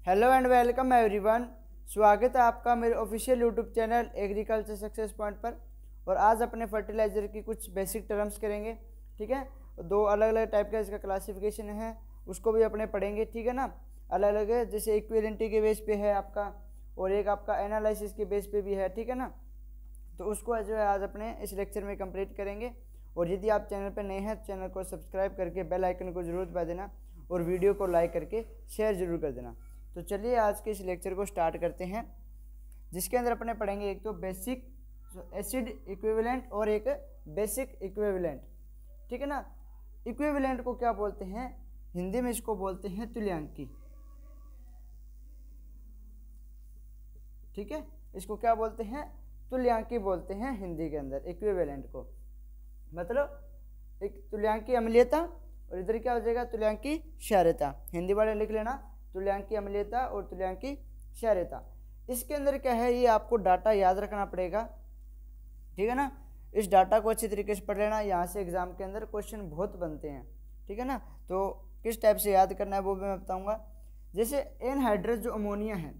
Hello and welcome everyone. स्वागत है आपका मेरे official YouTube channel agriculture success point पर। और आज अपने फर्टिलाइज़र की कुछ बेसिक टर्म्स करेंगे, ठीक है। दो अलग अलग टाइप का इसका क्लासिफिकेशन है, उसको भी अपने पढ़ेंगे, ठीक है ना। अलग अलग है, जैसे इक्विवेलेंटी के बेस पे है आपका, और एक आपका एनालिसिस के बेस पे भी है, ठीक है ना। तो उसको जो है आज अपने इस लेक्चर में कंप्लीट करेंगे। और यदि आप चैनल पर नए हैं तो चैनल को सब्सक्राइब करके बेल आइकन को जरूर दबा देना और वीडियो को लाइक करके शेयर जरूर कर देना। तो चलिए आज के इस लेक्चर को स्टार्ट करते हैं, जिसके अंदर अपने पढ़ेंगे एक तो बेसिक एसिड इक्विवेलेंट और एक बेसिक इक्विवेलेंट, ठीक है ना। इक्विवेलेंट को क्या बोलते हैं, हिंदी में इसको बोलते हैं तुल्यांकी, ठीक है। इसको क्या बोलते हैं, तुल्यांकी बोलते हैं हिंदी के अंदर इक्विवेलेंट को। मतलब एक तुल्यांकी अम्लीयता और इधर क्या हो जाएगा, तुल्यांकी क्षारीयता। हिंदी वाले लिख लेना, तुल्यांकी अम्लीयता और तुल्यांकी क्षारीयता। इसके अंदर क्या है, ये आपको डाटा याद रखना पड़ेगा, ठीक है ना। इस डाटा को अच्छी तरीके से पढ़ लेना, यहाँ से एग्जाम के अंदर क्वेश्चन बहुत बनते हैं, ठीक है ना। तो किस टाइप से याद करना है वो भी मैं बताऊंगा। जैसे एनहाइड्रस जो अमोनिया है,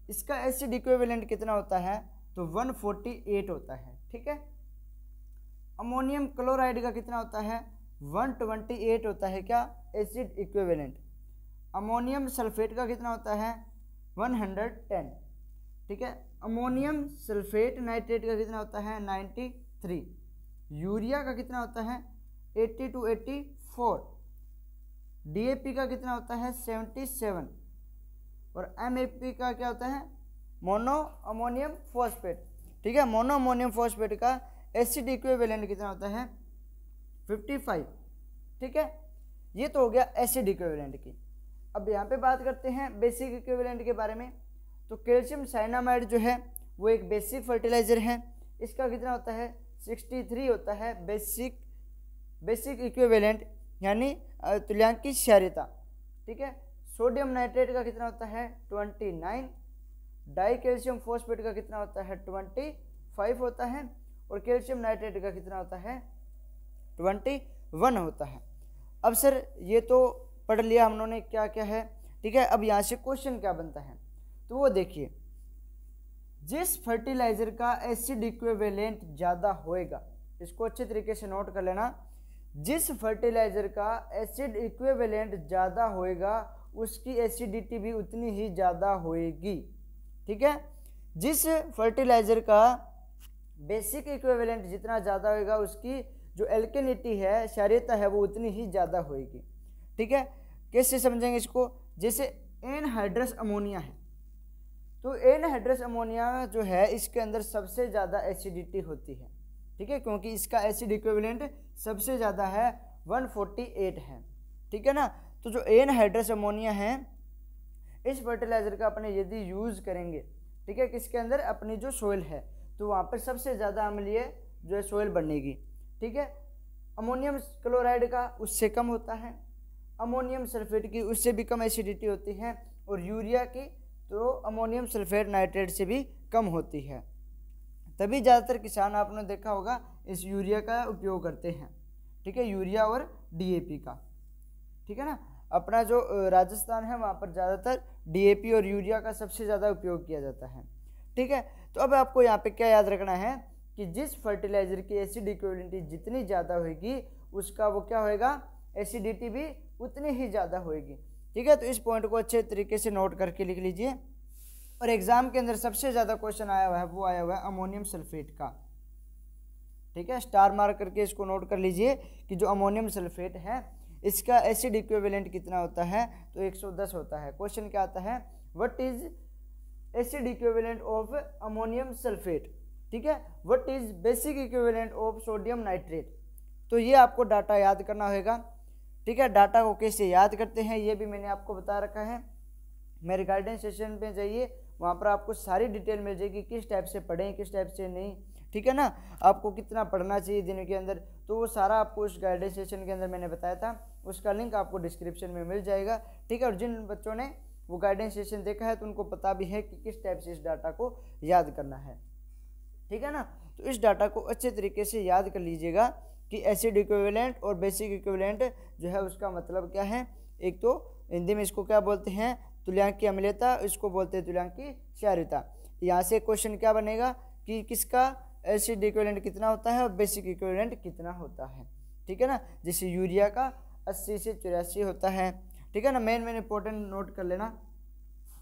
इसका एसिड इक्विवेलेंट कितना होता है, तो 148 होता है, ठीक है। अमोनियम क्लोराइड का कितना होता है, 128 होता है क्या, एसिड इक्विवेलेंट। अमोनियम सल्फेट का कितना होता है, 110, ठीक है। अमोनियम सल्फेट नाइट्रेट का कितना होता है, 93। यूरिया का कितना होता है, 80 to 84। डीएपी का कितना होता है, 77। और एमएपी का क्या होता है, मोनो अमोनियम फॉस्फेट, ठीक है। मोनो अमोनियम फॉस्फेट का एसिड इक्विवेलेंट कितना होता है, 55, ठीक है। ये तो हो गया एसिड इक्विवेलेंट की। अब यहाँ पे बात करते हैं बेसिक इक्विवेलेंट के बारे में। तो कैल्शियम साइनामाइड जो है वो एक बेसिक फर्टिलाइजर है, इसका कितना होता है, 63 होता है बेसिक इक्विवेलेंट, यानी तुल्यांकी क्षारीयता, ठीक है। सोडियम नाइट्रेट का कितना होता है, 29। डाई कैल्शियम फॉस्फेट का कितना होता है, 25 होता है। और कैल्शियम नाइट्रेट का कितना होता है, 21 होता है। अब सर ये तो पढ़ लिया हम लोगों ने क्या क्या है, ठीक है। अब यहाँ से क्वेश्चन क्या बनता है, तो वो देखिए, जिस फर्टिलाइजर का एसिड इक्विवेलेंट ज़्यादा होएगा, इसको अच्छे तरीके से नोट कर लेना, जिस फर्टिलाइजर का एसिड इक्विवेलेंट ज़्यादा होएगा उसकी एसिडिटी भी उतनी ही ज़्यादा होएगी, ठीक है। जिस फर्टिलाइजर का बेसिक इक्विवेलेंट जितना ज़्यादा होएगा उसकी जो एल्केनिटी है, क्षारीयता है, वो उतनी ही ज़्यादा होएगी, ठीक है। कैसे समझेंगे इसको, जैसे एनहाइड्रस अमोनिया है, तो एनहाइड्रस अमोनिया जो है इसके अंदर सबसे ज़्यादा एसिडिटी होती है, ठीक है, क्योंकि इसका एसिड इक्विवेलेंट सबसे ज़्यादा है, 148 है, ठीक है ना। तो जो एनहाइड्रस अमोनिया है, इस फर्टिलाइजर का अपने यदि यूज़ करेंगे, ठीक है, किसके अंदर, अपनी जो सोइल है, तो वहाँ पर सबसे ज़्यादा अम्लीय जो है सोइल बनेगी, ठीक है। अमोनियम क्लोराइड का उससे कम होता है, अमोनियम सल्फेट की उससे भी कम एसिडिटी होती है, और यूरिया की तो अमोनियम सल्फेट नाइट्रेट से भी कम होती है। तभी ज़्यादातर किसान आपने देखा होगा इस यूरिया का उपयोग करते हैं, ठीक है, यूरिया और डीएपी का, ठीक है ना। अपना जो राजस्थान है वहाँ पर ज़्यादातर डीएपी और यूरिया का सबसे ज़्यादा उपयोग किया जाता है, ठीक है। तो अब आपको यहाँ पे क्या याद रखना है कि जिस फर्टिलाइजर की एसिड इक्विवेलेंटी जितनी ज़्यादा होगी उसका वो क्या होएगा, एसिडिटी भी उतनी ही ज़्यादा होएगी, ठीक है। तो इस पॉइंट को अच्छे तरीके से नोट करके लिख लीजिए। और एग्जाम के अंदर सबसे ज़्यादा क्वेश्चन आया हुआ है, वो आया हुआ है अमोनियम सल्फेट का, ठीक है। स्टार मार्क करके इसको नोट कर लीजिए कि जो अमोनियम सल्फेट है इसका एसिड इक्विवेलेंट कितना होता है, तो 110 होता है। क्वेश्चन क्या आता है, what is acid equivalent of ammonium sulphate, ठीक है। What is basic equivalent of sodium nitrate. तो ये आपको डाटा याद करना होगा, ठीक है। डाटा को कैसे याद करते हैं ये भी मैंने आपको बता रखा है, मेरे गाइडेंस सेशन पे जाइए, वहाँ पर आपको सारी डिटेल मिल जाएगी, किस टाइप से पढ़ें किस टाइप से नहीं, ठीक है ना। आपको कितना पढ़ना चाहिए दिन के अंदर, तो वो सारा आपको उस गाइडेंस सेशन के अंदर मैंने बताया था, उसका लिंक आपको डिस्क्रिप्शन में मिल जाएगा, ठीक है। और जिन बच्चों ने वो गाइडेंस सेशन देखा है तो उनको पता भी है कि किस टाइप से इस डाटा को याद करना है, ठीक है ना। तो इस डाटा को अच्छे तरीके से याद कर लीजिएगा कि एसिड इक्विवेलेंट और बेसिक इक्विवेलेंट जो है उसका मतलब क्या है। एक तो हिंदी में इसको क्या बोलते हैं, तुल्यांकी अम्लीयता, इसको बोलते हैं तुल्यांकी क्षारीयता। यहाँ से क्वेश्चन क्या बनेगा कि किसका एसिड इक्विवेलेंट कितना होता है और बेसिक इक्विवेलेंट कितना होता है, ठीक है ना। जैसे यूरिया का 80 से 84 होता है, ठीक है ना। मेन इंपॉर्टेंट नोट कर लेना,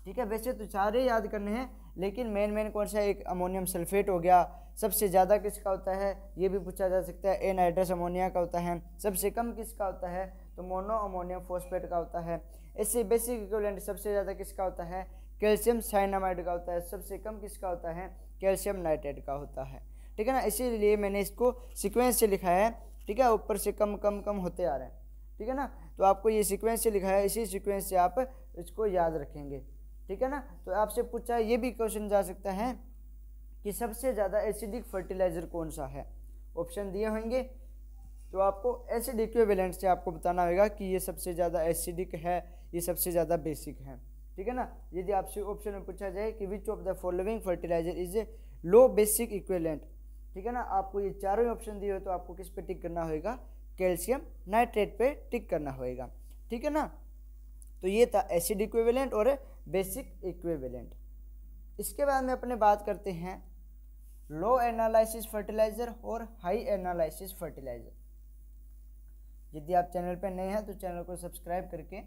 ठीक है। वैसे तो सारे याद करने हैं, लेकिन मेन कौन सा, एक अमोनियम सल्फेट हो गया। सबसे ज़्यादा किसका होता है ये भी पूछा जा सकता है, एनहाइड्रस अमोनिया का होता है। सबसे कम किसका होता है तो मोनो अमोनियम फॉस्फेट का होता है। इससे बेसिक इक्विवेलेंट सबसे ज़्यादा किसका होता है, कैल्शियम साइनामाइड का होता है। सबसे कम किसका होता है, कैल्शियम नाइट्रेट का होता है, ठीक है ना। इसीलिए मैंने इसको सीक्वेंस से लिखा है, ठीक है, ऊपर से कम कम कम होते आ रहे हैं, ठीक है ना। तो आपको ये सीक्वेंस से लिखा है, इसी सीक्वेंस से आप इसको याद रखेंगे, ठीक है ना। तो आपसे पूछा ये भी क्वेश्चन जा सकता है कि सबसे ज़्यादा एसिडिक फर्टिलाइजर कौन सा है, ऑप्शन दिए होंगे, तो आपको एसिड इक्विवेलेंट से आपको बताना होगा कि ये सबसे ज़्यादा एसिडिक है, ये सबसे ज़्यादा बेसिक है, ठीक है ना। यदि आपसे ऑप्शन में पूछा जाए कि which of the following fertilizer is a low basic equivalent, ठीक है ना, आपको ये चारों ही ऑप्शन दिए हो तो आपको किस पे टिक करना होगा, कैल्शियम नाइट्रेट पे टिक करना होगा, ठीक है ना। तो ये था एसिड इक्विवेलेंट और बेसिक इक्विवेलेंट। इसके बाद में अपने बात करते हैं लो एनालिसिस फर्टिलाइजर और हाई एनालिसिस फर्टिलाइजर। यदि आप चैनल पर नए हैं तो चैनल को सब्सक्राइब करके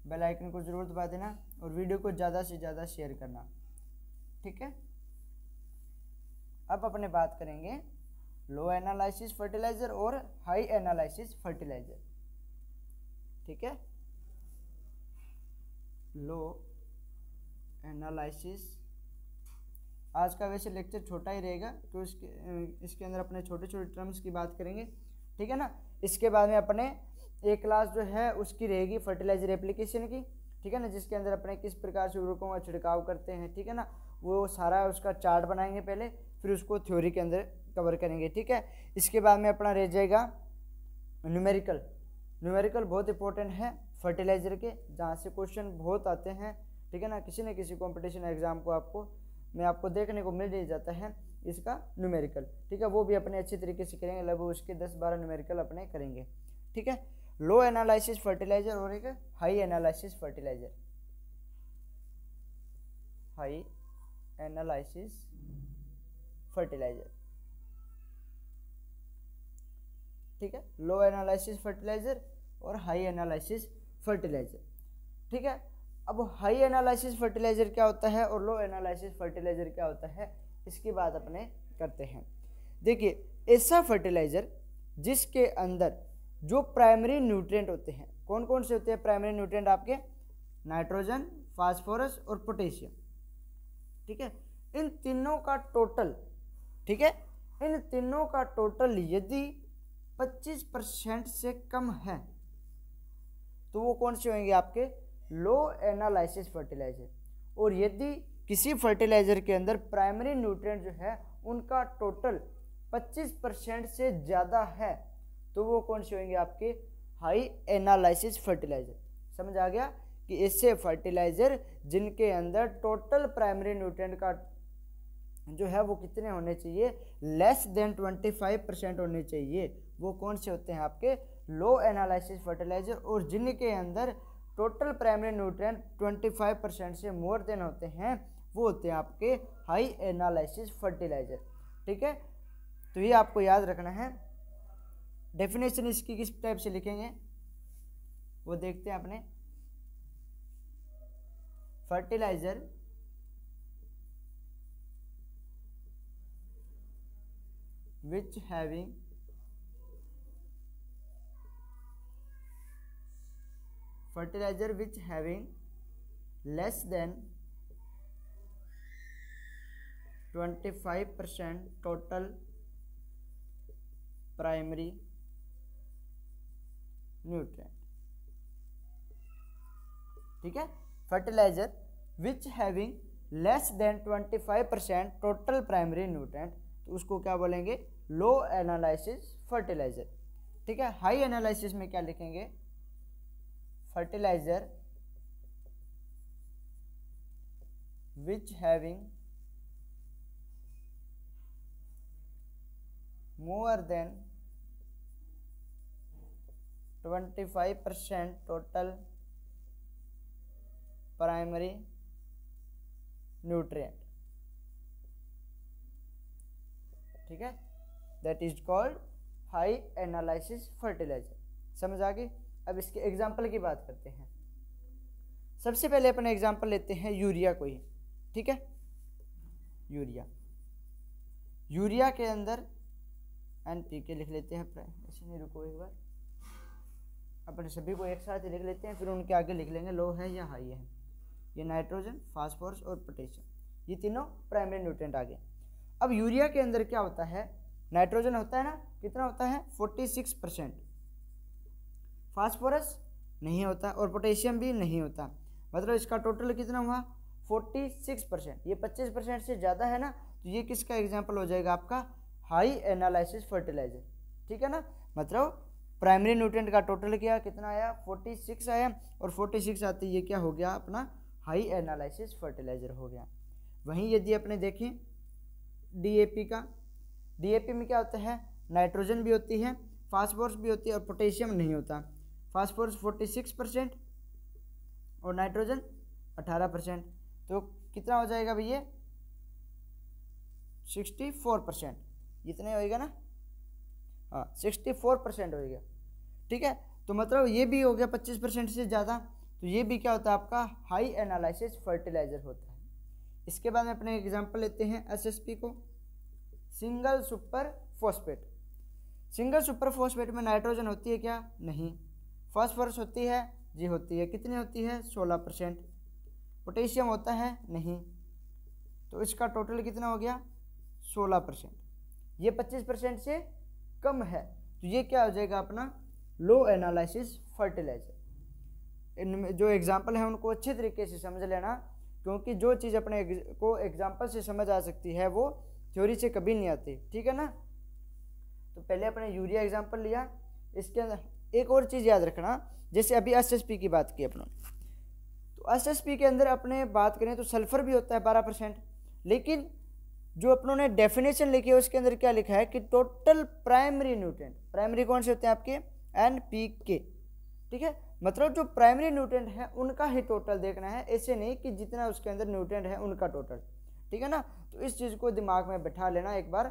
बेल आइकन को ज़रूर दबा देना और वीडियो को ज़्यादा से ज़्यादा शेयर करना, ठीक है। अब अपने बात करेंगे लो एनालिसिस फर्टिलाइजर और हाई एनालिसिस फर्टिलाइजर, ठीक है। लो एनालिसिस, आज का वैसे लेक्चर छोटा ही रहेगा तो इसके अंदर अपने छोटे छोटे टर्म्स की बात करेंगे, ठीक है ना। इसके बाद में अपने एक क्लास जो है उसकी रहेगी फर्टिलाइजर एप्लीकेशन की, ठीक है ना, जिसके अंदर अपने किस प्रकार से उर्वरकों का छिड़काव करते हैं, ठीक है ना, वो सारा उसका चार्ट बनाएंगे पहले, फिर उसको थ्योरी के अंदर कवर करेंगे, ठीक है। इसके बाद में अपना रह जाएगा न्यूमेरिकल। न्यूमेरिकल बहुत इंपॉर्टेंट है फर्टिलाइजर के, जहाँ से क्वेश्चन बहुत आते हैं, ठीक है ना। किसी न किसी कंपटीशन एग्जाम को आपको देखने को मिल ही जाता है इसका न्यूमेरिकल, ठीक है। वो भी अपने अच्छी तरीके से करेंगे, लगभग उसके 10-12 न्यूमेरिकल अपने करेंगे, ठीक है। लो एनालिसिस फर्टिलाइजर और एक high analysis fertiliser. High analysis fertilizer, ठीक है। लो एनालिसिस फर्टिलाइजर और हाई एनालिसिस फर्टिलाइजर, ठीक है। अब हाई एनालिसिस फर्टिलाइजर क्या होता है और लो एनालिसिस फर्टिलाइजर क्या होता है, इसकी बात अपने करते हैं। देखिए, ऐसा फर्टिलाइजर जिसके अंदर जो प्राइमरी न्यूट्रिएंट होते हैं, कौन कौन से होते हैं प्राइमरी न्यूट्रिएंट आपके, नाइट्रोजन, फास्फोरस और पोटेशियम, ठीक है। इन तीनों का टोटल, ठीक है, इन तीनों का टोटल यदि 25% से कम है तो वो कौन से होंगे आपके, लो एनालिसिस फर्टिलाइजर। और यदि किसी फर्टिलाइजर के अंदर प्राइमरी न्यूट्रिएंट जो है उनका टोटल 25% से ज़्यादा है तो वो कौन से होंगे आपके, हाई एनालिसिस फर्टिलाइजर। समझ आ गया कि ऐसे फर्टिलाइजर जिनके अंदर टोटल प्राइमरी न्यूट्रिएंट का जो है वो कितने होने चाहिए, लेस देन 25% होने चाहिए, वो कौन से होते हैं आपके, लो एनालिसिस फर्टिलाइजर। और जिनके अंदर टोटल प्राइमरी न्यूट्रिएंट 25% से मोर देन होते हैं वो होते हैं आपके हाई एनालिसिस फर्टिलाइजर, ठीक है। तो ये आपको याद रखना है। डेफिनेशन इसकी किस टाइप से लिखेंगे वो देखते हैं अपने। Fertilizer which having less than 25% total primary nutrient, ठीक है। Fertilizer which having less than 25% total primary nutrient, तो उसको क्या बोलेंगे, लो एनालिसिस फर्टिलाइजर, ठीक है। हाई एनालिसिस में क्या लिखेंगे, fertilizer which having more than 25% total primary nutrient, ठीक है, that is called high analysis fertilizer. समझ आ गई। अब इसके एग्जाम्पल की बात करते हैं। सबसे पहले अपन एग्जाम्पल लेते हैं यूरिया को ही, ठीक है। यूरिया के अंदर NPK लिख लेते हैं, ऐसे नहीं, रुको एक बार, अपन सभी को एक साथ लिख लेते हैं, फिर उनके आगे लिख लेंगे लो है या हाई है। ये नाइट्रोजन, फास्फोरस और पोटेशियम, ये तीनों प्राइमरी न्यूट्रिएंट आ गए। अब यूरिया के अंदर क्या होता है, नाइट्रोजन होता है ना, कितना होता है 46%, फास्फोरस नहीं होता और पोटेशियम भी नहीं होता, मतलब इसका टोटल कितना हुआ 46%। ये 25% से ज़्यादा है ना, तो ये किसका एग्जाम्पल हो जाएगा आपका हाई एनालिसिस फर्टिलाइजर, ठीक है ना। मतलब प्राइमरी न्यूट्रिएंट का टोटल कितना आया 46 आया, और 46 आते ये क्या हो गया अपना हाई एनालिसिस फर्टिलाइजर हो गया। वहीं यदि अपने देखें DAP का, DAP में क्या होता है, नाइट्रोजन भी होती है, फास्फोरस भी होती है और पोटेशियम नहीं होता। फास्फोरस 46% और नाइट्रोजन 18%, तो कितना हो जाएगा भैया 64%, इतने होएगा ना, हाँ 64% होएगा, ठीक है। तो मतलब ये भी हो गया 25% से ज़्यादा, तो ये भी क्या होता है आपका हाई एनालिसिस फर्टिलाइजर होता है। इसके बाद में अपने एग्जांपल लेते हैं SSP को, single super phosphate. Single super phosphate में नाइट्रोजन होती है क्या, नहीं। फास्फोरस होती है जी, होती है, कितनी होती है 16%। पोटेशियम होता है नहीं, तो इसका टोटल कितना हो गया 16%। ये 25% से कम है, तो ये क्या हो जाएगा अपना लो एनालिसिस फर्टिलाइजर। इनमें जो एग्जाम्पल है उनको अच्छे तरीके से समझ लेना, क्योंकि जो चीज़ अपने को एग्जाम्पल से समझ आ सकती है वो थ्योरी से कभी नहीं आती, ठीक है ना। तो पहले अपने यूरिया एग्जाम्पल लिया, इसके अंदर एक और चीज़ याद रखना, जैसे अभी SSP की बात की अपनों, तो SSP के अंदर अपने बात करें तो सल्फर भी होता है 12%, लेकिन जो अपनों ने डेफिनेशन लिखी है उसके अंदर क्या लिखा है कि टोटल प्राइमरी न्यूट्रिएंट, प्राइमरी कौन से होते हैं आपके NPK, ठीक है। मतलब जो प्राइमरी न्यूट्रिएंट है उनका ही टोटल देखना है, ऐसे नहीं कि जितना उसके अंदर न्यूट्रिएंट है उनका टोटल, ठीक है ना। तो इस चीज़ को दिमाग में बैठा लेना एक बार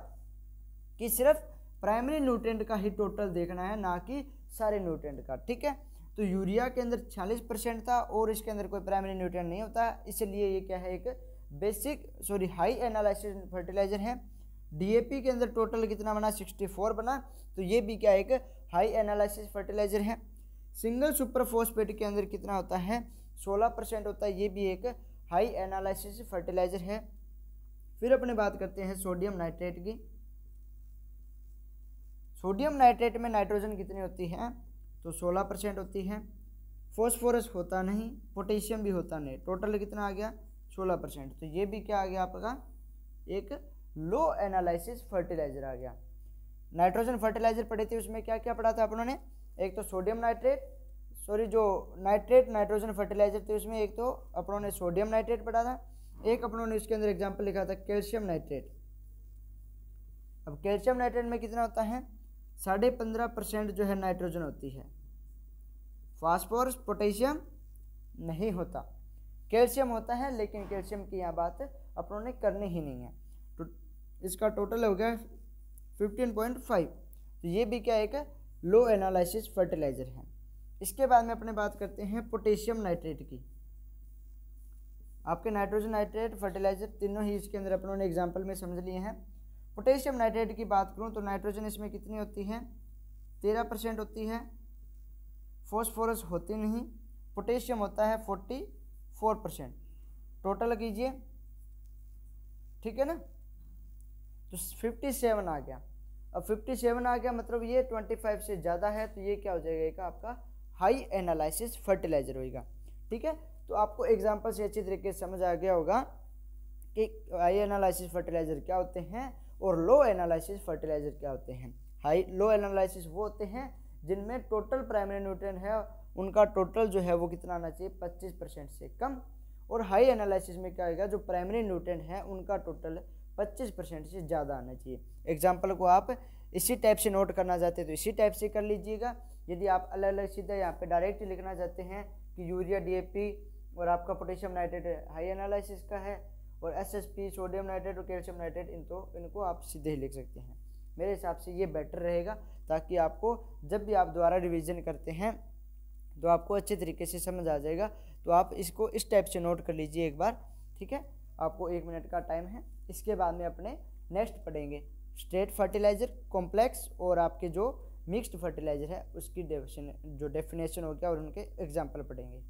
कि सिर्फ प्राइमरी न्यूट्रिएंट का ही टोटल देखना है, ना कि सारे न्यूट्रिएंट का, ठीक है। तो यूरिया के अंदर 46% था और इसके अंदर कोई प्राइमरी न्यूट्रिएंट नहीं होता, इसलिए ये क्या है एक हाई एनालिसिस फर्टिलाइजर है। DAP के अंदर टोटल कितना बना 64 बना, तो ये भी क्या एक हाई एनालिसिस फर्टिलाइजर है। सिंगल सुपर फॉस्फेट के अंदर कितना होता है 16% होता है, ये भी एक हाई एनालिसिस फर्टिलाइजर है। फिर अपने बात करते हैं सोडियम नाइट्रेट की। सोडियम नाइट्रेट में नाइट्रोजन कितनी होती है, तो 16% होती है। फॉस्फोरस होता नहीं, पोटेशियम भी होता नहीं, टोटल कितना आ गया 16%, तो ये भी क्या आ गया आपका एक लो एनालिसिस फर्टिलाइजर आ गया। नाइट्रोजन फर्टिलाइजर पढ़े थे, उसमें क्या क्या पढ़ा था अपनों ने, एक तो सोडियम नाइट्रेट, जो नाइट्रेट नाइट्रोजन फर्टिलाइजर थे उसमें एक तो अपनों ने सोडियम नाइट्रेट पढ़ा था, एक अपनों ने इसके अंदर एग्जाम्पल लिखा था कैल्शियम नाइट्रेट। अब कैल्शियम नाइट्रेट में कितना होता है 15.5% जो है नाइट्रोजन होती है। फास्फोरस पोटेशियम नहीं होता, कैल्शियम होता है, लेकिन कैल्शियम की यहाँ बात अपनों ने करनी ही नहीं है। तो इसका टोटल हो गया 15.5, तो ये भी क्या एक लो एनालिसिस फर्टिलाइजर है। इसके बाद में अपने बात करते हैं पोटेशियम नाइट्रेट की। आपके नाइट्रोजन नाइट्रेट फर्टिलाइजर तीनों ही इसके अंदर अपनों ने एग्जाम्पल में समझ लिए हैं। पोटेशियम नाइट्रेट की बात करूं तो नाइट्रोजन इसमें कितनी होती है 13% होती है, फॉस्फोरस होती नहीं, पोटेशियम होता है 44%, टोटल कीजिए, ठीक है ना। तो 57 आ गया। अब 57 आ गया मतलब ये 25 से ज़्यादा है, तो ये क्या हो जाएगा आपका हाई एनालिसिस फर्टिलाइजर होएगा, ठीक है। तो आपको एग्जाम्पल से अच्छी तरीके से समझ आ गया होगा कि हाई एनालिसिस फर्टिलाइजर क्या होते हैं और लो एनालिसिस फर्टिलाइजर क्या होते हैं। लो एनालिसिस वो होते हैं जिनमें टोटल प्राइमरी न्यूट्रिएंट है उनका टोटल जो है वो कितना आना चाहिए 25% से कम, और हाई एनालिसिस में क्या आएगा जो प्राइमरी न्यूट्रिएंट है उनका टोटल 25% से ज़्यादा आना चाहिए। एग्जाम्पल को आप इसी टाइप से नोट करना चाहते हैं तो इसी टाइप से कर लीजिएगा। यदि आप अलग अलग सीधा यहाँ पे डायरेक्ट लिखना चाहते हैं कि यूरिया DAP और आपका पोटेशियम नाइट्रेट हाई एनालिसिस का है, और SSP सोडियम नाइट्रेट और कैल्शियम नाइट्रेट इनको आप सीधे ही लिख सकते हैं। मेरे हिसाब से ये बेटर रहेगा, ताकि आपको जब भी आप दोबारा रिवीजन करते हैं तो आपको अच्छे तरीके से समझ आ जाएगा। तो आप इसको इस टाइप से नोट कर लीजिए एक बार, ठीक है। आपको 1 मिनट का टाइम है, इसके बाद में अपने नेक्स्ट पढ़ेंगे स्ट्रेट फर्टिलाइज़र, कॉम्प्लेक्स और आपके जो मिक्स्ड फर्टिलाइज़र है उसकी डेफिनेशन हो गया, और उनके एग्जाम्पल पढ़ेंगे।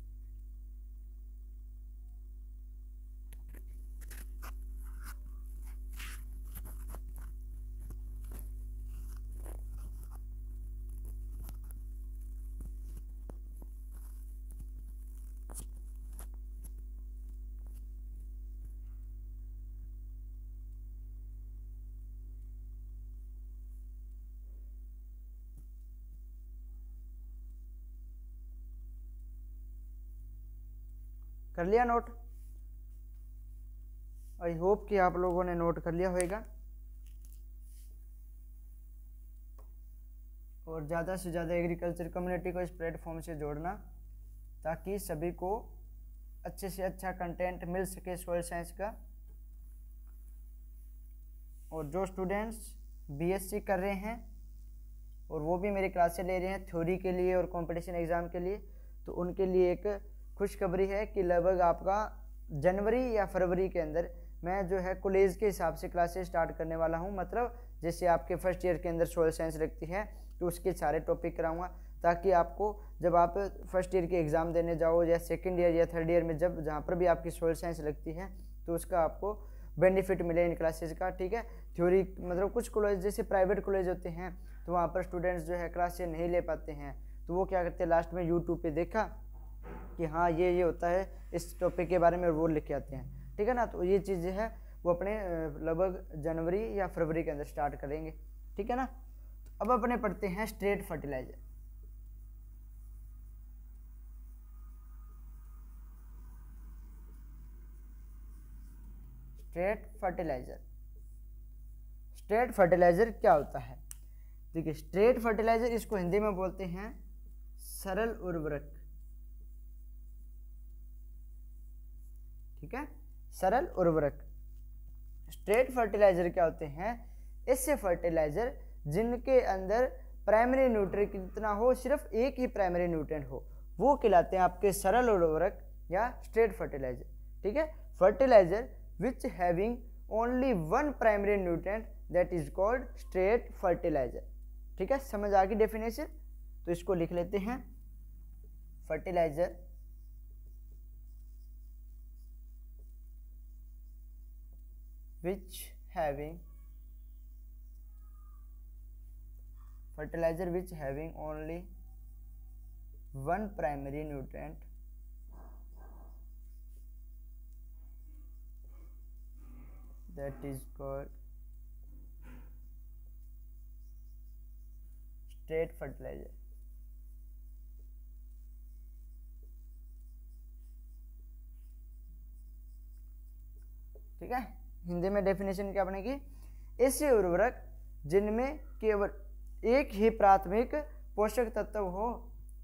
कर लिया नोट? आई होप कि आप लोगों ने नोट कर लिया होगा, और ज़्यादा से ज़्यादा एग्रीकल्चर कम्युनिटी को इस प्लेटफॉर्म से जोड़ना, ताकि सभी को अच्छे से अच्छा कंटेंट मिल सके सोइल साइंस का। और जो स्टूडेंट्स BSc कर रहे हैं और वो भी मेरी क्लासें ले रहे हैं थ्योरी के लिए और कंपटीशन एग्ज़ाम के लिए, तो उनके लिए एक खुशखबरी है कि लगभग आपका जनवरी या फरवरी के अंदर मैं जो है कॉलेज के हिसाब से क्लासेस स्टार्ट करने वाला हूं। मतलब जैसे आपके फर्स्ट ईयर के अंदर सोइल साइंस लगती है तो उसके सारे टॉपिक कराऊंगा, ताकि आपको जब आप फर्स्ट ईयर के एग्ज़ाम देने जाओ या सेकंड ईयर या थर्ड ईयर में जब जहाँ पर भी आपकी सोइल साइंस लगती है तो उसका आपको बेनिफिट मिले इन क्लासेस का, ठीक है। थ्योरी मतलब कुछ कॉलेज जैसे प्राइवेट कॉलेज होते हैं तो वहाँ पर स्टूडेंट्स जो है क्लासेस नहीं ले पाते हैं, तो वो क्या करते हैं लास्ट में यूट्यूब पे देखा कि हाँ ये होता है इस टॉपिक के बारे में, वो लिख के आते हैं, ठीक है ना। तो ये चीज़ है वो अपने लगभग जनवरी या फरवरी के अंदर स्टार्ट करेंगे, ठीक है ना। तो अब अपने पढ़ते हैं स्ट्रेट फर्टिलाइजर। स्ट्रेट फर्टिलाइजर क्या होता है? देखिए स्ट्रेट फर्टिलाइजर इसको हिंदी में बोलते हैं सरल उर्वरक, ठीक है, सरल उर्वरक। स्ट्रेट फर्टिलाइजर क्या होते हैं? ऐसे फर्टिलाइजर जिनके अंदर प्राइमरी न्यूट्रिएंट कितना हो, सिर्फ एक ही प्राइमरी न्यूट्रिएंट हो, वो कहलाते हैं आपके सरल उर्वरक या स्ट्रेट फर्टिलाइजर, ठीक है। Fertilizer which having only one primary nutrient that is called straight fertilizer, ठीक है। समझ आ गई डेफिनेशन? तो इसको लिख लेते हैं, fertiliser which having only one primary nutrient that is called straight fertilizer, ठीक है। हिंदी में डेफिनेशन क्या बनेगी? ऐसे उर्वरक जिनमें केवल एक ही प्राथमिक पोषक तत्व हो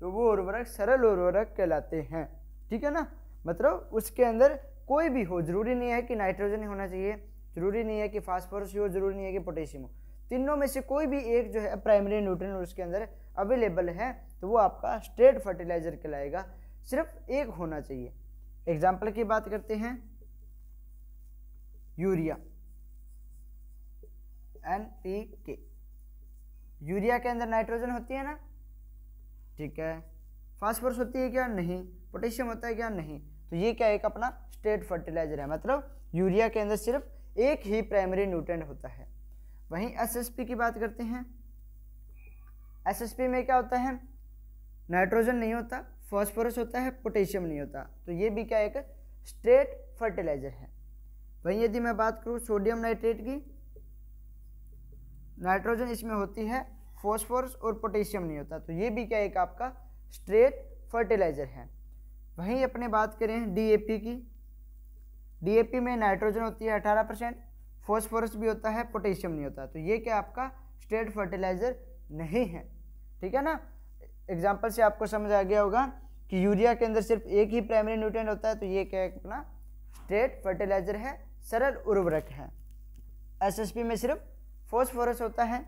तो वो उर्वरक सरल उर्वरक कहलाते हैं, ठीक है ना। मतलब उसके अंदर कोई भी हो, जरूरी नहीं है कि नाइट्रोजन होना चाहिए, जरूरी नहीं है कि फास्फोरस हो, जरूरी नहीं है कि पोटेशियम हो, तीनों में से कोई भी एक जो है प्राइमरी न्यूट्रिएंट उसके अंदर अवेलेबल है तो वो आपका स्ट्रेट फर्टिलाइजर कहलाएगा। सिर्फ एक होना चाहिए। एग्जाम्पल की बात करते हैं, यूरिया NPK, यूरिया के अंदर नाइट्रोजन होती है ना, ठीक है। फास्फोरस होती है क्या? नहीं। पोटेशियम होता है क्या? नहीं। तो ये क्या एक अपना स्ट्रेट फर्टिलाइजर है, मतलब यूरिया के अंदर सिर्फ एक ही प्राइमरी न्यूट्रिएंट होता है। वहीं SSP की बात करते हैं, SSP में क्या होता है? नाइट्रोजन नहीं होता, फास्फोरस होता है, पोटेशियम नहीं होता, तो ये भी क्या एक स्ट्रेट फर्टिलाइजर है। वहीं यदि मैं बात करूँ सोडियम नाइट्रेट की, नाइट्रोजन इसमें होती है, फास्फोरस और पोटेशियम नहीं होता, तो ये भी क्या एक आपका स्ट्रेट फर्टिलाइजर है। वहीं अपने बात करें DAP की, DAP में नाइट्रोजन होती है 18%, फास्फोरस भी होता है, पोटेशियम नहीं होता, तो ये क्या आपका स्ट्रेट फर्टिलाइजर नहीं है, ठीक है ना। एग्जाम्पल से आपको समझ आ गया होगा कि यूरिया के अंदर सिर्फ एक ही प्राइमरी न्यूट्रिएंट होता है, तो ये क्या है अपना स्ट्रेट फर्टिलाइजर है, सरल उर्वरक है। एसएसपी में सिर्फ फॉस्फोरस होता है।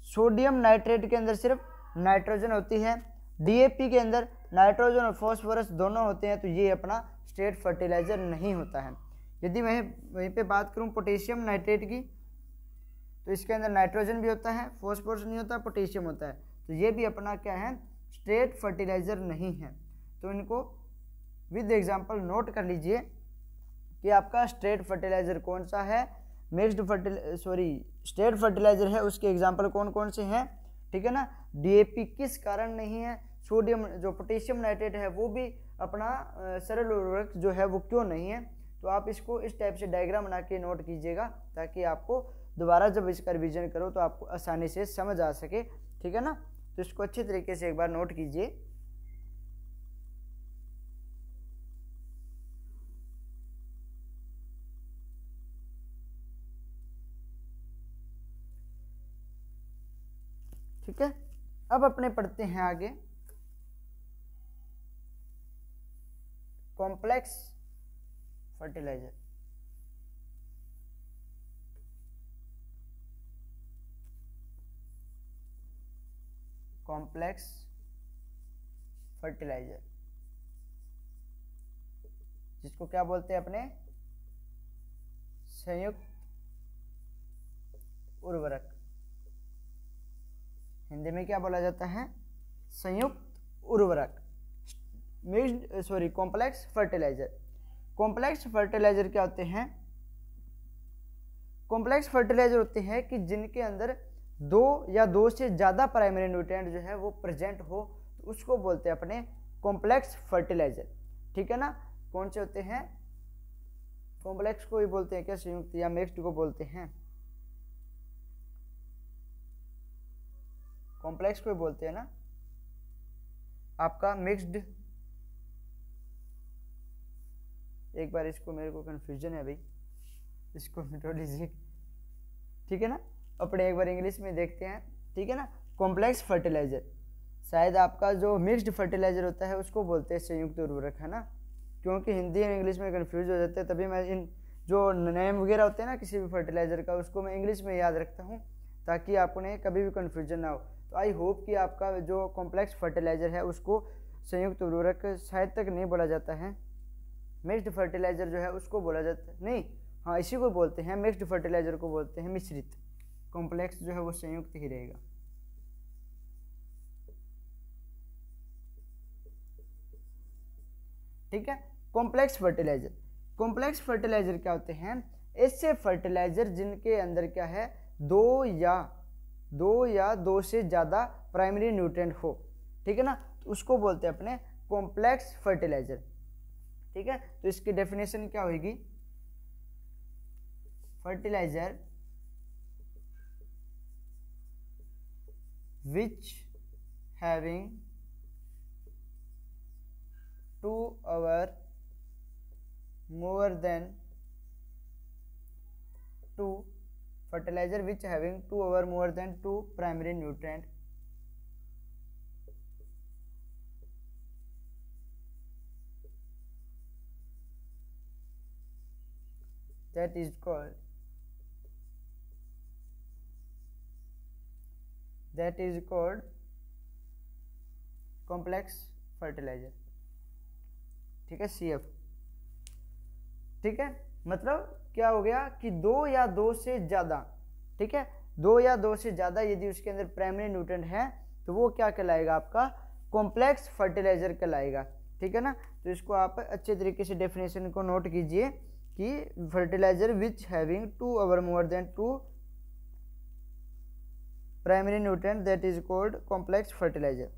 सोडियम नाइट्रेट के अंदर सिर्फ नाइट्रोजन होती है। डीएपी के अंदर नाइट्रोजन और फॉस्फोरस दोनों होते हैं, तो ये अपना स्ट्रेट फर्टिलाइजर नहीं होता है। यदि मैं वहीं पे बात करूं पोटेशियम नाइट्रेट की, तो इसके अंदर नाइट्रोजन भी होता है, फॉस्फोरस नहीं होता, पोटेशियम होता है, तो ये भी अपना क्या है स्ट्रेट फर्टिलाइजर नहीं है। तो इनको विद एग्जांपल नोट कर लीजिए कि आपका स्ट्रेट फर्टिलाइजर कौन सा है, स्ट्रेट फर्टिलाइजर है उसके एग्जांपल कौन कौन से हैं, ठीक है ना। डीएपी किस कारण नहीं है, सोडियम जो पोटेशियम नाइट्रेट है वो भी अपना सरल उर्वरक जो है वो क्यों नहीं है। तो आप इसको इस टाइप से डायग्राम बना के नोट कीजिएगा, ताकि आपको दोबारा जब इसका रिवीजन करो तो आपको आसानी से समझ आ सके, ठीक है ना। तो इसको अच्छे तरीके से एक बार नोट कीजिए। ठीक है, अब अपने पढ़ते हैं आगे कॉम्प्लेक्स फर्टिलाइजर। कॉम्प्लेक्स फर्टिलाइजर जिसको क्या बोलते हैं अपने संयुक्त उर्वरक। हिंदी में क्या बोला जाता है, संयुक्त उर्वरक, कॉम्प्लेक्स फर्टिलाइजर। कॉम्प्लेक्स फर्टिलाइजर क्या होते हैं, कॉम्प्लेक्स फर्टिलाइजर होते हैं कि जिनके अंदर दो या दो से ज़्यादा प्राइमरी न्यूट्रिएंट जो है वो प्रेजेंट हो, तो उसको बोलते हैं अपने कॉम्प्लेक्स फर्टिलाइजर, ठीक है ना। कौन से होते हैं, कॉम्प्लेक्स को ही बोलते हैं क्या, संयुक्त या मिक्स्ड को बोलते हैं, कॉम्प्लेक्स को ही बोलते हैं ना। आपका मिक्स्ड, एक बार इसको मेरे को कंफ्यूजन है भाई, इसको मिटा लीजिए, ठीक है ना। अपने एक बार इंग्लिश में देखते हैं, ठीक है ना। कॉम्प्लेक्स फर्टिलाइजर, शायद आपका जो मिक्स्ड फर्टिलाइजर होता है उसको बोलते हैं संयुक्त उर्वरक, है ना। क्योंकि हिंदी और इंग्लिश में कंफ्यूज हो जाते हैं, तभी मैं इन जो नेम वगैरह होते हैं ना किसी भी फर्टिलाइजर का, उसको मैं इंग्लिश में याद रखता हूँ ताकि आपने कभी भी कंफ्यूजन ना हो। तो आई होप कि आपका जो कॉम्प्लेक्स फर्टिलाइजर है उसको संयुक्त उर्वरक शायद तक नहीं बोला जाता है, मिक्स्ड फर्टिलाइजर जो है उसको बोला जाता है, नहीं, हाँ इसी को बोलते हैं, मिक्स्ड फर्टिलाइजर को बोलते हैं मिश्रित, कॉम्प्लेक्स जो है वो संयुक्त ही रहेगा। ठीक है, कॉम्प्लेक्स फर्टिलाइजर, कॉम्प्लेक्स फर्टिलाइजर क्या होते हैं, ऐसे फर्टिलाइजर जिनके अंदर क्या है दो या दो से ज़्यादा प्राइमरी न्यूट्रिएंट हो, ठीक है ना, तो उसको बोलते हैं अपने कॉम्प्लेक्स फर्टिलाइजर। ठीक है, तो इसकी डेफिनेशन क्या होगी, fertiliser which having 2 or more than 2 fertilizer which having 2 or more than 2 primary nutrient that is called complex fertilizer. ठीक है, CF। ठीक है, मतलब क्या हो गया कि दो या दो से ज़्यादा, ठीक है, दो या दो से ज़्यादा यदि उसके अंदर प्राइमरी न्यूट्रिएंट है तो वो क्या कहलाएगा, आपका कॉम्प्लेक्स फर्टिलाइजर कहलाएगा। ठीक है ना, तो इसको आप अच्छे तरीके से डेफिनेशन को नोट कीजिए कि fertilizer which having 2 or more than 2 primary nutrient that is called complex fertilizer.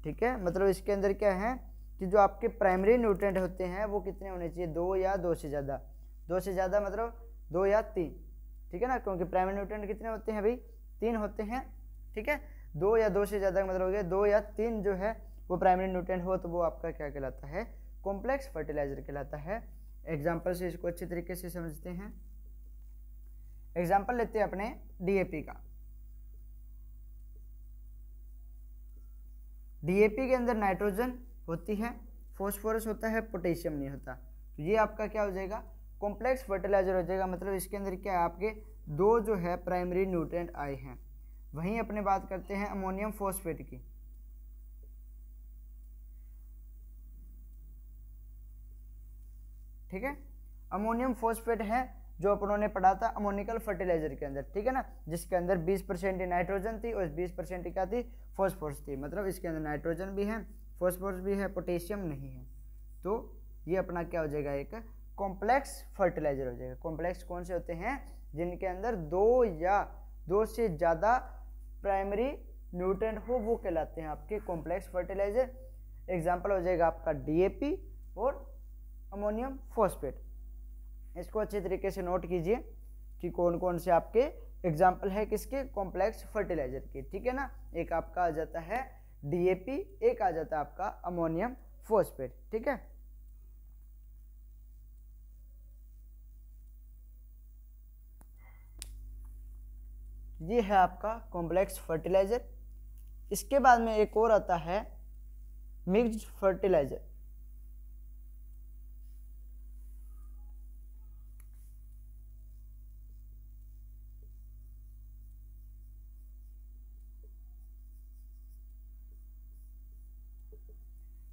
ठीक है, मतलब इसके अंदर क्या है कि जो आपके प्राइमरी न्यूट्रिएंट होते हैं वो कितने होने चाहिए, दो या दो से ज़्यादा। दो से ज़्यादा मतलब 2 या 3, ठीक है ना, क्योंकि प्राइमरी न्यूट्रिएंट कितने होते हैं भाई, 3 होते हैं। ठीक है, 2 या 2 से ज़्यादा का मतलब हो गया 2 या 3 जो है वो प्राइमरी न्यूट्रिएंट हो तो वो आपका क्या कहलाता है, कॉम्प्लेक्स फर्टिलाइजर कहलाता है। एग्जाम्पल से इसको अच्छे तरीके से समझते हैं। एग्जाम्पल लेते हैं अपने DAP का। DAP के अंदर नाइट्रोजन, होती है, फॉस्फोरस होता है, पोटेशियम नहीं होता। तो ये आपका क्या हो जाएगा, कॉम्प्लेक्स फर्टिलाइजर हो जाएगा। मतलब इसके अंदर क्या है, आपके दो जो है प्राइमरी न्यूट्रिएंट आए हैं। वहीं अपने बात करते हैं अमोनियम फॉस्फेट की। ठीक है, अमोनियम फॉस्फेट है जो अपनों ने पढ़ा था अमोनिकल फर्टिलाइजर के अंदर, ठीक है ना, जिसके अंदर 20% नाइट्रोजन थी और 20% क्या थी, फॉस्फोरस थी। मतलब इसके अंदर नाइट्रोजन भी है, फॉस्फोरस भी है, पोटेशियम नहीं है। तो ये अपना क्या हो जाएगा, एक कॉम्प्लेक्स फर्टिलाइजर हो जाएगा। कॉम्प्लेक्स कौन से होते हैं, जिनके अंदर दो से ज़्यादा प्राइमरी न्यूट्रिएंट हो, वो कहलाते हैं आपके कॉम्प्लेक्स फर्टिलाइजर। एग्जाम्पल हो जाएगा आपका डीएपी और अमोनियम फॉस्फेट। इसको अच्छे तरीके से नोट कीजिए कि कौन कौन से आपके एग्जाम्पल है किसके, कॉम्प्लेक्स फर्टिलाइजर के। ठीक है ना, एक आपका आ जाता है डीएपी, एक आ जाता है आपका अमोनियम फॉस्फेट। ठीक है, ये है आपका कॉम्प्लेक्स फर्टिलाइजर। इसके बाद में एक और आता है मिक्स्ड फर्टिलाइजर।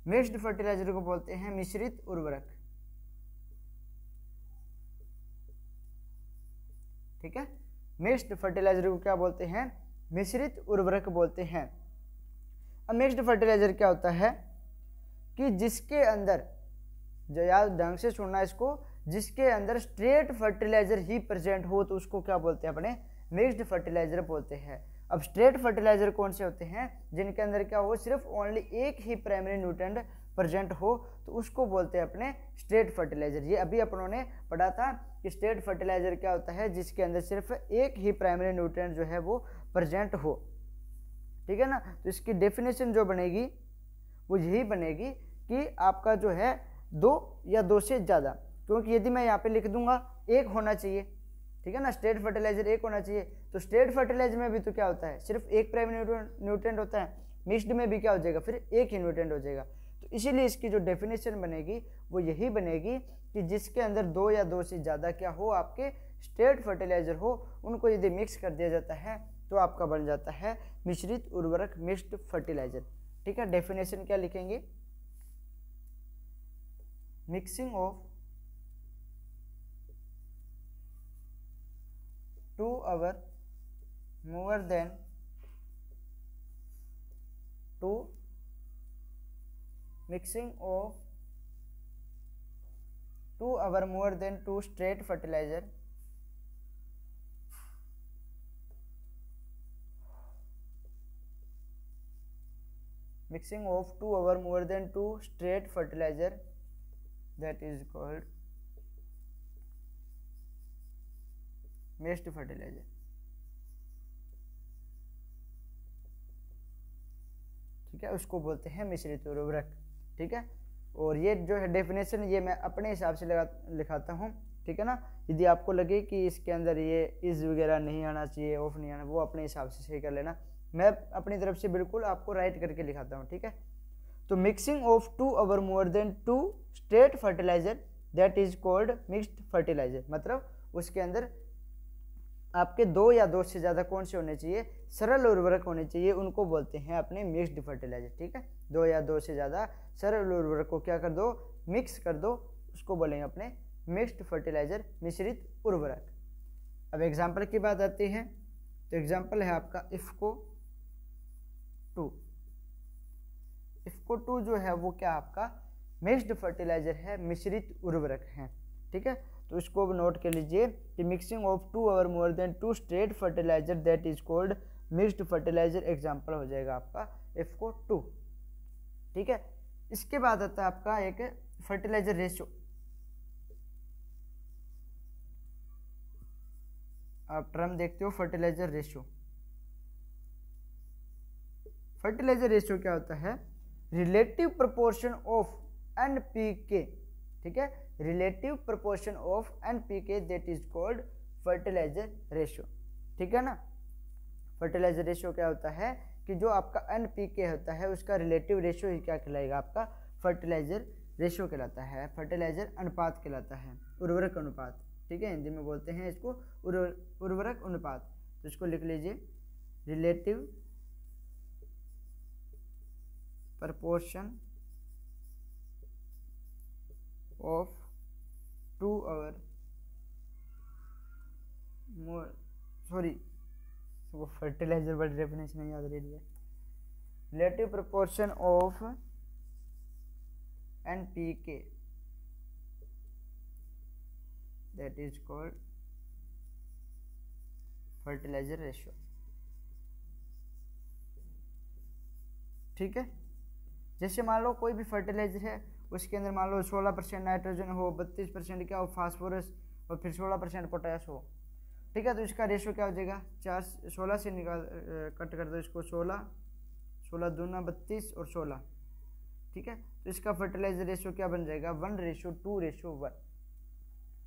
मिक्स्ड फर्टिलाइजर को बोलते हैं मिश्रित उर्वरक। ठीक है, मिक्स्ड फर्टिलाइजर को क्या बोलते हैं, मिश्रित उर्वरक बोलते हैं। अब मिक्स्ड फर्टिलाइजर क्या होता है कि जिसके अंदर, जो याद ढंग से सुनना इसको, जिसके अंदर स्ट्रेट फर्टिलाइजर ही प्रेजेंट हो तो उसको क्या बोलते हैं, अपने मिक्स्ड फर्टिलाइजर बोलते हैं। अब स्ट्रेट फर्टिलाइजर कौन से होते हैं, जिनके अंदर क्या हो, सिर्फ ओनली एक ही प्राइमरी न्यूट्रिएंट प्रेजेंट हो तो उसको बोलते हैं अपने स्ट्रेट फर्टिलाइजर। ये अभी अपनों ने पढ़ा था कि स्ट्रेट फर्टिलाइजर क्या होता है, जिसके अंदर सिर्फ एक ही प्राइमरी न्यूट्रिएंट जो है वो प्रेजेंट हो। ठीक है ना, तो इसकी डेफिनेशन जो बनेगी वो यही बनेगी कि आपका जो है दो या दो से ज़्यादा, क्योंकि यदि मैं यहाँ पे लिख दूंगा एक होना चाहिए, ठीक है ना, स्ट्रेट फर्टिलाइजर एक होना चाहिए, तो स्ट्रेट फर्टिलाइजर में भी तो क्या होता है, सिर्फ एक प्राइमरी न्यूट्रिएंट होता है। मिक्स्ड में भी क्या हो जाएगा, फिर एक ही न्यूट्रिएंट हो जाएगा। तो इसीलिए इसकी जो डेफिनेशन बनेगी वो यही बनेगी कि जिसके अंदर दो या दो से ज़्यादा क्या हो, आपके स्ट्रेट फर्टिलाइजर हो, उनको यदि मिक्स कर दिया जाता है तो आपका बन जाता है मिश्रित उर्वरक, मिक्स्ड फर्टिलाइजर। ठीक है, डेफिनेशन क्या लिखेंगे, mixing of 2 or more than 2 mixing of 2 or more than 2 straight fertilizer mixing of 2 or more than 2 straight fertilizer, that is called mixed fertilizer. ठीक है, उसको बोलते हैं मिश्रित उर्वरक। ठीक है, और ये जो है डेफिनेशन ये मैं अपने हिसाब से लिखाता हूँ। ठीक है ना, यदि आपको लगे कि इसके अंदर ये इज वगैरह नहीं आना चाहिए, ऑफ नहीं आना, वो अपने हिसाब से सही कर लेना। मैं अपनी तरफ से बिल्कुल आपको राइट करके लिखाता हूँ। ठीक है, तो mixing of 2 or more than 2 straight fertilizer, that is called mixed fertilizer. मतलब उसके अंदर आपके दो या दो से ज़्यादा कौन से होने चाहिए, सरल उर्वरक होने चाहिए, उनको बोलते हैं अपने मिक्स्ड फर्टिलाइजर। ठीक है, दो या दो से ज़्यादा सरल उर्वरक को क्या कर दो, मिक्स कर दो, उसको बोलेंगे अपने मिक्स्ड फर्टिलाइजर, मिश्रित उर्वरक। अब एग्जाम्पल की बात आती है, तो एग्जाम्पल है आपका इफ्को 2। इफ्को 2 जो है वो क्या आपका मिक्स्ड फर्टिलाइजर है, मिश्रित उर्वरक है। ठीक है, तो इसको नोट कर लीजिए कि mixing of 2 or more than 2 straight fertilizer, that is called mixed fertilizer. Example हो जाएगा आपका इफ्को 2। ठीक है, इसके बाद आता है आपका एक फर्टिलाइजर रेशियो। आप टर्म देखते हो फर्टिलाइजर रेशियो। फर्टिलाइजर रेशियो क्या होता है, रिलेटिव प्रोपोर्शन ऑफ NPK। ठीक है, relative proportion of NPK, that is called fertilizer ratio. ठीक है ना, फर्टिलाइजर रेशियो क्या होता है कि जो आपका NPK होता है उसका रिलेटिव रेशियो ही क्या कहलाएगा, आपका फर्टिलाइजर रेशो कहलाता है, फर्टिलाइजर अनुपात कहलाता है, उर्वरक अनुपात। ठीक है, हिंदी में बोलते हैं इसको उर्वरक अनुपात। तो इसको लिख लीजिए, रिलेटिव प्रपोर्शन ऑफ 2 और मोर, सॉरी वो फर्टिलाइजर वर्ड डेफिनेशन नहीं याद रही है, relative proportion of NPK, that is called fertilizer ratio। ठीक है, जैसे मान लो कोई भी फर्टिलाइजर है, उसके अंदर मान लो 16% नाइट्रोजन हो, 32% क्या हो फास्फोरस, और फिर 16% पोटास हो। ठीक है, तो इसका रेशो क्या हो जाएगा, 16 से निकाल कट कर दो इसको, 16 दूना 32 और 16। ठीक है, तो इसका फर्टिलाइजर रेशो क्या बन जाएगा, 1:2:1।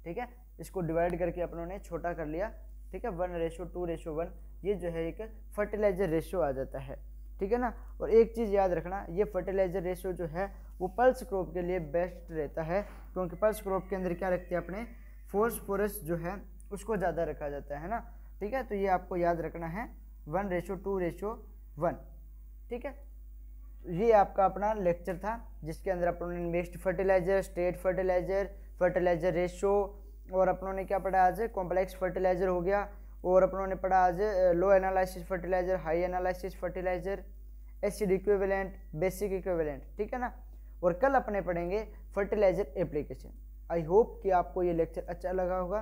ठीक है, इसको डिवाइड करके अपनों ने छोटा कर लिया। ठीक है, 1:2:1, ये जो है एक फर्टिलाइजर रेशो आ जाता है। ठीक है ना। और एक चीज़ याद रखना, ये फर्टिलाइजर रेशो जो है वो पल्स क्रॉप के लिए बेस्ट रहता है, क्योंकि पल्स क्रॉप के अंदर क्या रखते हैं अपने, फॉस्फोरस जो है उसको ज़्यादा रखा जाता है ना। ठीक है, तो ये आपको याद रखना है, 1:2:1। ठीक है, ये आपका अपना लेक्चर था जिसके अंदर अपनों ने mixed fertilizer, state fertilizer, fertilizer ratio, और अपनों ने क्या पढ़ा आज, कॉम्प्लेक्स फर्टिलाइजर हो गया, और अपनों ने पढ़ा आज low analysis fertiliser, high analysis fertiliser, acid equivalent, basic equivalent. ठीक है ना। और कल अपने पढ़ेंगे फर्टिलाइजर एप्लीकेशन। आई होप कि आपको ये लेक्चर अच्छा लगा होगा।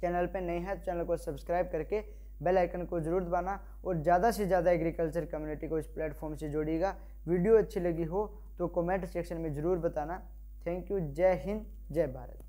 चैनल पे नए हैं तो चैनल को सब्सक्राइब करके बेल आइकन को जरूर दबाना, और ज़्यादा से ज़्यादा एग्रीकल्चर कम्युनिटी को इस प्लेटफॉर्म से जोड़िएगा। वीडियो अच्छी लगी हो तो कमेंट सेक्शन में ज़रूर बताना। Thank you. जय हिंद, जय भारत।